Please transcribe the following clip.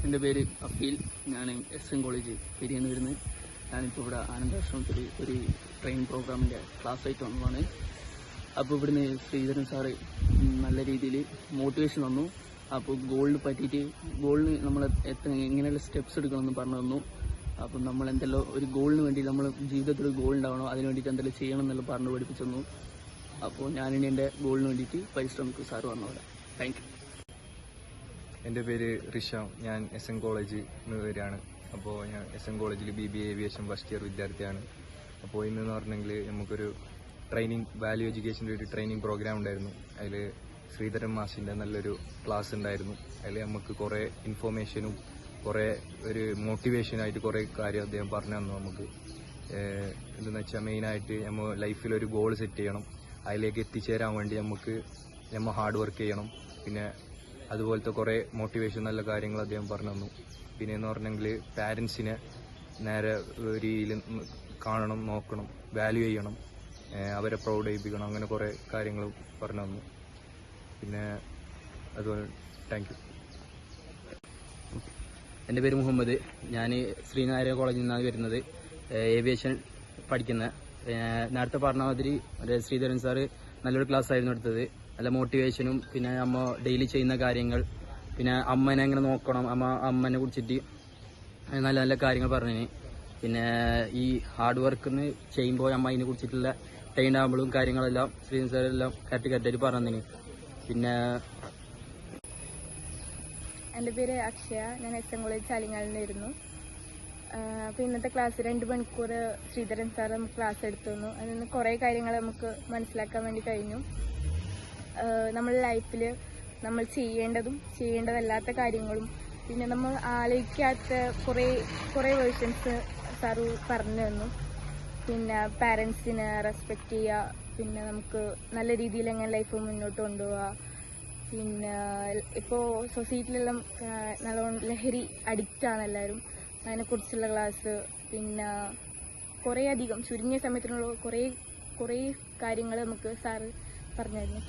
എൻ്റെ പേര് അഫീൽ. ഞാൻ SM കോളേജ് പെരിയെന്ന് വരുന്നത്. ഞാനിപ്പോൾ ഇവിടെ ആനന്ദാശ്രമത്തിൽ ഒരു ട്രെയിനിങ് പ്രോഗ്രാമിൻ്റെ ക്ലാസ് ആയിട്ട് വന്നതാണ്. അപ്പോൾ ഇവിടുന്ന് ശ്രീധരൻ സാറ് നല്ല രീതിയിൽ മോട്ടിവേഷൻ തന്നു. അപ്പോൾ ഗോളിന് പറ്റിയിട്ട് ഗോളിന് നമ്മൾ എങ്ങനെയുള്ള സ്റ്റെപ്സ് എടുക്കണമെന്ന് പറഞ്ഞു തന്നു. അപ്പം നമ്മൾ എന്തെല്ലോ ഒരു ഗോളിന് വേണ്ടി നമ്മൾ ജീവിതത്തിൽ ഒരു ഗോൾ ഉണ്ടാവണോ, അതിന് വേണ്ടിയിട്ട് എന്തെല്ലാം ചെയ്യണം എന്നെല്ലാം പറഞ്ഞു പഠിപ്പിച്ചു തന്നു. അപ്പോൾ ഞാനിനി എൻ്റെ ഗോളിന് വേണ്ടിയിട്ട് പരിശ്രമിക്കും സാറ് പറഞ്ഞവിടെ. Thank you. എൻ്റെ പേര് ഋഷാം. ഞാൻ SM കോളേജിൽ നിന്ന് വരികയാണ്. അപ്പോൾ ഞാൻ SM കോളേജിൽ BBA ഏവിയേഷൻ ഫസ്റ്റ് ഇയർ വിദ്യാർത്ഥിയാണ്. അപ്പോൾ ഇന്നെന്ന് പറഞ്ഞെങ്കിൽ നമുക്കൊരു വാല്യൂ എഡ്യൂക്കേഷൻ്റെ ഒരു ട്രെയിനിങ് പ്രോഗ്രാം ഉണ്ടായിരുന്നു. അതിൽ ശ്രീധരൻ മാഷിൻ്റെ നല്ലൊരു ക്ലാസ് ഉണ്ടായിരുന്നു. അതിൽ നമുക്ക് കുറേ ഇൻഫോർമേഷനും കുറേ ഒരു മോട്ടിവേഷനായിട്ട് കുറേ കാര്യം അദ്ദേഹം പറഞ്ഞു തന്നു. നമുക്ക് എന്തെന്ന് വെച്ചാൽ മെയിനായിട്ട് നമ്മൾ ലൈഫിലൊരു ഗോൾ സെറ്റ് ചെയ്യണം. അതിലേക്ക് എത്തിച്ചേരാൻ വേണ്ടി നമ്മൾ ഹാർഡ് വർക്ക് ചെയ്യണം. പിന്നെ അതുപോലത്തെ കുറേ മോട്ടിവേഷൻ നല്ല കാര്യങ്ങൾ അദ്ദേഹം പറഞ്ഞു തന്നു. പിന്നെ എന്ന് പറഞ്ഞെങ്കിൽ പാരൻസിനെ നേരെ രീതിയിൽ കാണണം, നോക്കണം, വാല്യൂ ചെയ്യണം, അവരെ പ്രൗഡ് ചെയ്യിപ്പിക്കണം. അങ്ങനെ കുറേ കാര്യങ്ങൾ പറഞ്ഞു തന്നു. പിന്നെ അതുപോലെ താങ്ക് യു. എൻ്റെ പേര് മുഹമ്മദ്. ഞാൻ ശ്രീനാരായണ കോളേജിൽ നിന്നാണ് വരുന്നത്. ഏവിയേഷൻ പഠിക്കുന്ന. നേരത്തെ പറഞ്ഞ മാതിരി ശ്രീധരൻ സാറ് നല്ലൊരു ക്ലാസ് ആയിരുന്നു എടുത്തത്. നല്ല മോട്ടിവേഷനും പിന്നെ അമ്മ ഡെയിലി ചെയ്യുന്ന കാര്യങ്ങൾ, പിന്നെ അമ്മനെ എങ്ങനെ നോക്കണം, അമ്മനെ കുറിച്ചിട്ട് നല്ല നല്ല കാര്യങ്ങൾ പറഞ്ഞു. പിന്നെ ഈ ഹാർഡ് വർക്കിന് ചെയ്യുമ്പോൾ അമ്മ അതിനെ കുറിച്ചിട്ടുള്ള ടൈം ആകുമ്പോഴും കാര്യങ്ങളെല്ലാം ശ്രീധരൻ സാറെല്ലാം കറക്റ്റായിട്ട് പറഞ്ഞു. പിന്നെ എൻ്റെ പേര് അക്ഷയ. ഞാൻ SM കോളേജ് ചാലിങ്ങാലിൽ നിന്നായിരുന്നു. അപ്പോൾ ഇന്നത്തെ ക്ലാസ് 2 മണിക്കൂർ ശ്രീധരൻ സാർ നമുക്ക് ക്ലാസ് എടുത്തു തന്നു. അതിൽ നിന്ന് കുറേ കാര്യങ്ങൾ നമുക്ക് മനസ്സിലാക്കാൻ വേണ്ടി കഴിഞ്ഞു. നമ്മുടെ ലൈഫിൽ നമ്മൾ ചെയ്യേണ്ടതും ചെയ്യേണ്ടതല്ലാത്ത കാര്യങ്ങളും പിന്നെ നമ്മൾ ആലോചിക്കാത്ത കുറേ വേർഷൻസ് സാറ് പറഞ്ഞു തന്നു. പിന്നെ പാരൻസിനെ റെസ്പെക്റ്റ് ചെയ്യുക, പിന്നെ നമുക്ക് നല്ല രീതിയിൽ എങ്ങനെ ലൈഫ് മുന്നോട്ട് കൊണ്ടുപോവുക, പിന്നെ ഇപ്പോൾ സൊസൈറ്റിയിലെല്ലാം നല്ലോണം ലഹരി അഡിക്റ്റാണ് എല്ലാവരും, അതിനെക്കുറിച്ചുള്ള ക്ലാസ്. പിന്നെ കുറേ അധികം ചുരുങ്ങിയ സമയത്തിനുള്ള കുറേ കാര്യങ്ങൾ നമുക്ക് സാറ് പറഞ്ഞു തരുന്നു.